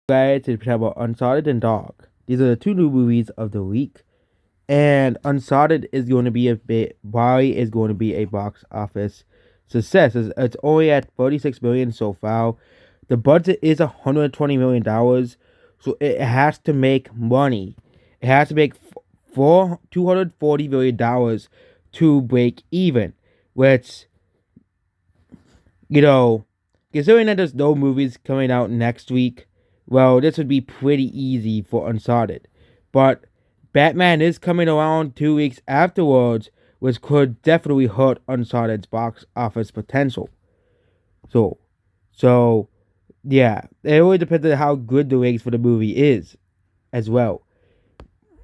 Guys to talk about Uncharted and Dog. These are the two new movies of the week. And Uncharted is going to be a bit. Why is going to be a box office success? It's only at 36 million so far. The budget is $120 million, so it has to make money. It has to make $240 million to break even, which you know, considering that there's no movies coming out next week, well, this would be pretty easy for Uncharted. But Batman is coming around 2 weeks afterwards, which could definitely hurt Uncharted's box office potential. So, so yeah, it really depends on how good the ratings for the movie is as well.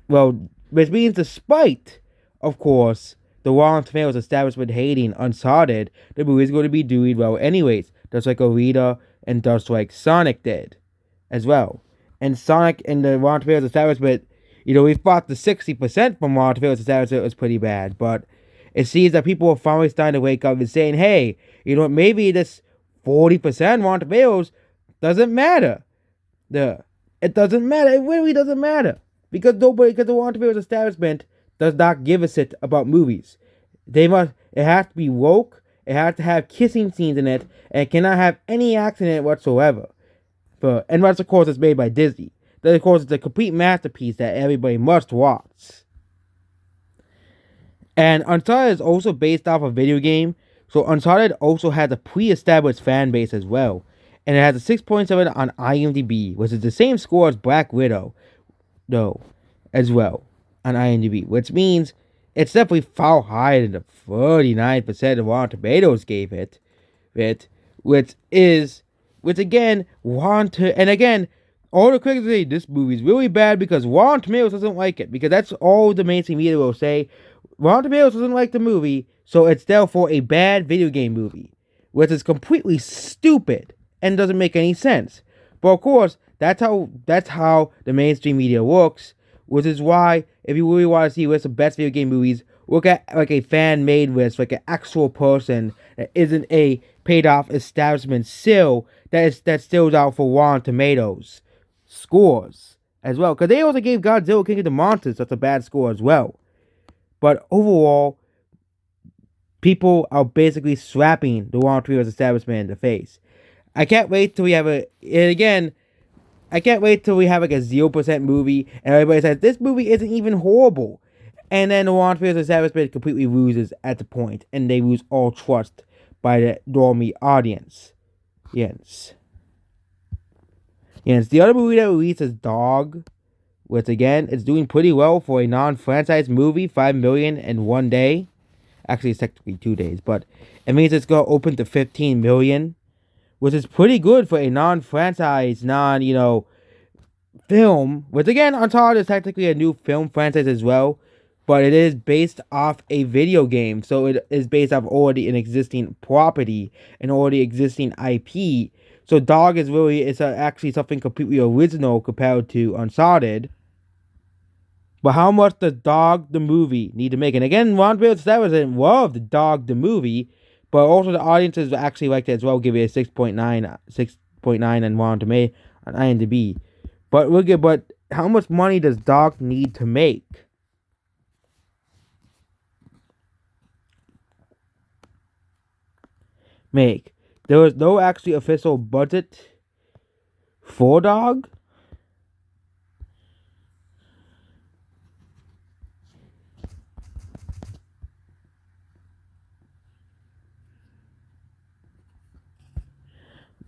Well, which means despite, of course, the Rotten Tomatoes establishment hating Uncharted, the movie is going to be doing well anyways, just like Arita and just like Sonic did as well. And Sonic and the Rotten Tomatoes establishment, we thought the 60% from Rotten Tomatoes establishment was pretty bad, but it seems that people are finally starting to wake up and saying, hey, maybe this 40% Rotten Tomatoes doesn't matter. It doesn't matter. It really doesn't matter because the Rotten Tomatoes establishment does not give a shit about movies. It has to be woke. It has to have kissing scenes in it, and it cannot have any action in it whatsoever. And that's of course it's made by Disney. That of course it's a complete masterpiece that everybody must watch. And Uncharted is also based off a video game, so Uncharted also has a pre-established fan base as well, and it has a 6.7 on IMDb, which is the same score as Black Widow, though, as well on IMDb, which means it's definitely far higher than the 39% of Rotten Tomatoes gave it, which again, and again, all the critics say this movie is really bad because Rotten Tomatoes doesn't like it, because that's all the mainstream media will say. Rotten Tomatoes doesn't like the movie, so it's therefore a bad video game movie, which is completely stupid and doesn't make any sense. But of course, that's how the mainstream media works, which is why if you really want to see what's the best video game movies, look at like a fan made list, like an actual person that isn't a paid off establishment still that stills out for Rotten Tomatoes scores as well, because they also gave Godzilla King of the Monsters such a bad score as well. But overall, people are basically slapping the Rotten Tomatoes establishment in the face. I can't wait till we have I can't wait till we have like a 0% movie and everybody says this movie isn't even horrible. And then the Rotten Tomatoes establishment completely loses at the point and they lose all trust by the dormy audience. Yes. Yes. The other movie that released is Dog, which again is doing pretty well for a non-franchise movie, 5 million in one day. Actually, it's technically 2 days, but it means it's gonna open to 15 million, which is pretty good for a non-franchise, film. Which again, Uncharted is technically a new film franchise as well, but it is based off a video game, so it is based off already an existing property and already existing IP. So Dog is actually something completely original compared to Uncharted. But how much does Dog the movie need to make? And again, Ron Bills didn't love the Dog the movie, but also the audiences actually liked it as well, give it a 6.9 on Rotten Tomatoes on IMDb. But how much money does Dog need to make? There was no actually official budget for Dog.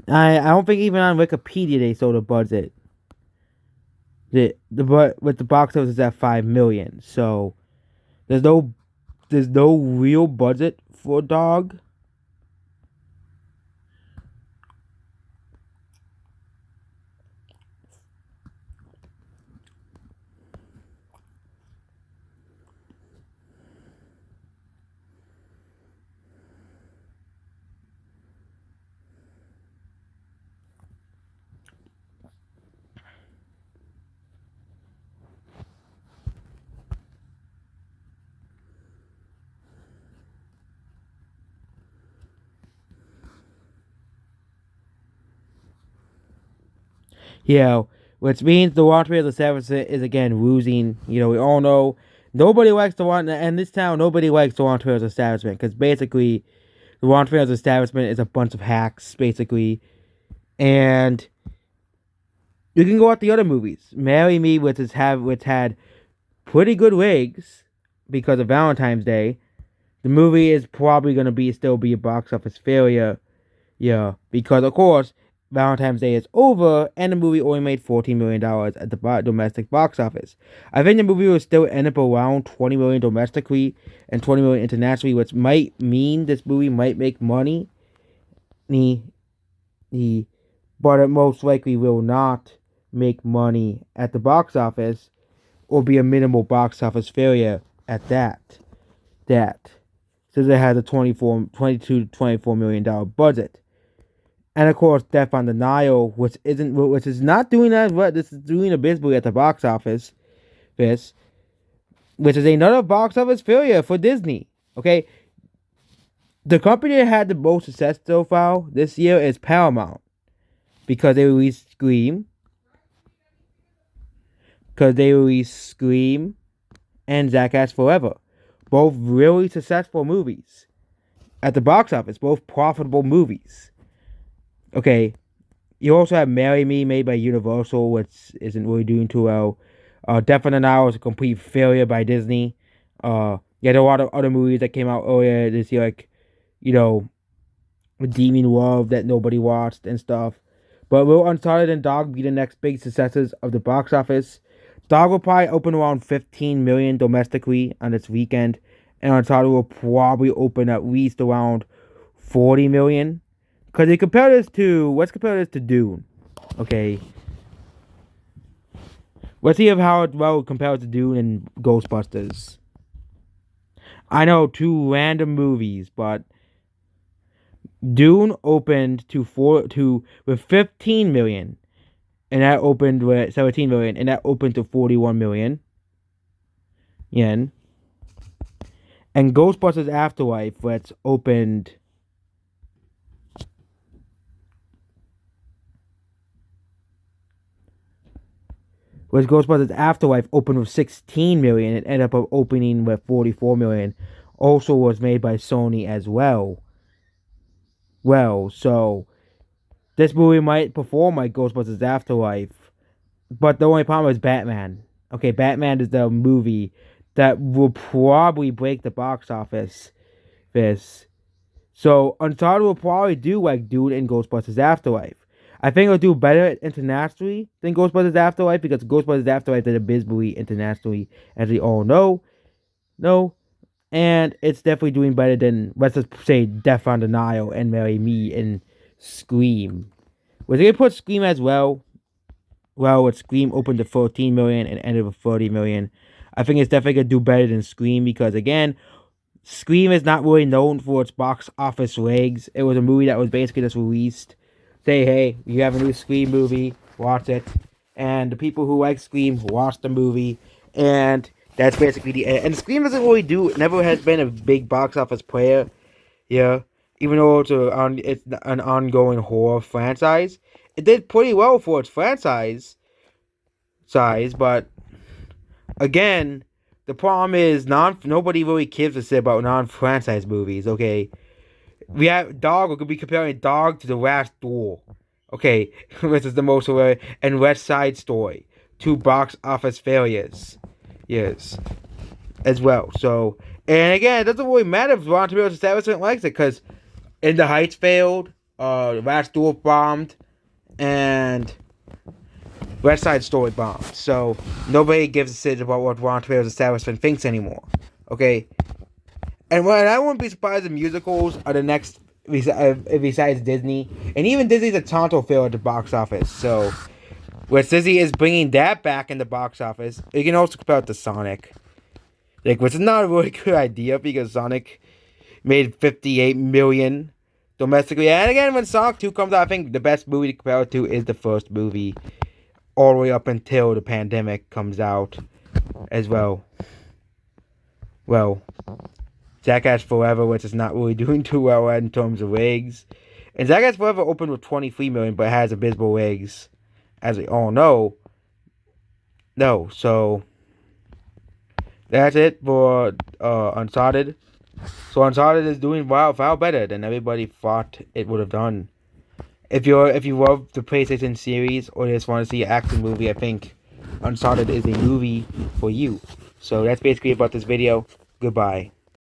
I don't think even on Wikipedia they showed a budget. With the box office is at 5 million, so there's no real budget for Dog. You know, which means the Rotten Tomatoes establishment is again losing. We all know nobody likes the one in this town. Nobody likes the Rotten Tomatoes establishment because basically the Rotten Tomatoes establishment is a bunch of hacks, basically. And you can go out the other movies. Marry Me, which had pretty good wigs because of Valentine's Day. The movie is probably gonna still be a box office failure. Yeah, because of course Valentine's Day is over and the movie only made $14 million at the domestic box office. I think the movie will still end up around 20 million domestically and 20 million internationally, which might mean this movie might make money. But it most likely will not make money at the box office or be a minimal box office failure at that. Since it has a 22 to $24 million budget. And of course, Death on the Nile, which is not doing that, but this is doing abysmally at the box office. This, which is another box office failure for Disney. Okay, the company that had the most success so far this year is Paramount because they released Scream, and Jackass Forever, both really successful movies at the box office, both profitable movies. Okay, you also have Marry Me, made by Universal, which isn't really doing too well. Death on the Nile is a complete failure by Disney. There are a lot of other movies that came out earlier this year, like, Redeeming Love that nobody watched and stuff. But will Uncharted and Dog be the next big successes of the box office? Dog will probably open around 15 million domestically on its weekend, and Uncharted will probably open at least around 40 million. Because let's compare this to Dune. Okay. Let's see how well it compares to Dune and Ghostbusters. I know, two random movies, but Dune opened with 15 million, and that opened with 17 million, and that opened to 41 million yen. And Ghostbusters Afterlife, which opened with 16 million and ended up opening with 44 million. Also was made by Sony as well. So this movie might perform like Ghostbusters Afterlife, but the only problem is Batman. Okay, Batman is the movie that will probably break the box office. So Uncharted will probably do like Dune and Ghostbusters Afterlife. I think it'll do better internationally than Ghostbusters Afterlife because Ghostbusters Afterlife did abysmally internationally, as we all know. No, and it's definitely doing better than, let's just say, Death on the Nile and Marry Me and Scream. Was they put Scream as well? Well, with Scream opened to 14 million and ended with 30 million. I think it's definitely gonna do better than Scream because again, Scream is not really known for its box office legs. It was a movie that was basically just released. Say, hey, you have a new Scream movie, watch it. And the people who like Scream watch the movie. And that's basically the end. And Scream never has been a big box office player. Yeah. Even though it's an ongoing horror franchise. It did pretty well for its franchise size, but again, the problem is nobody really gives a shit about non-franchise movies, okay? We could be comparing Dog to The Last Duel. Okay, which is the most aware, and West Side Story. Two box office failures. Yes. As well. So, and again, it doesn't really matter if Rotten Tomatoes establishment likes it, because In the Heights failed, The Last Duel bombed, and West Side Story bombed. So, nobody gives a shit about what Rotten Tomatoes establishment thinks anymore. Okay? And I wouldn't be surprised if musicals are the next, besides Disney. And even Disney's a Tonto fail at the box office. So, where Disney is bringing that back in the box office, you can also compare it to Sonic. Which is not a really good idea because Sonic made 58 million domestically. And again, when Sonic 2 comes out, I think the best movie to compare it to is the first movie. All the way up until the pandemic comes out as well. Jackass Forever, which is not really doing too well in terms of legs. And Jackass Forever opened with 23 million, but has abysmal legs as we all know. No, so that's it for Uncharted. So Uncharted is doing far better than everybody thought it would have done. If you love the PlayStation series or just want to see an action movie, I think Uncharted is a movie for you. So that's basically about this video. Goodbye.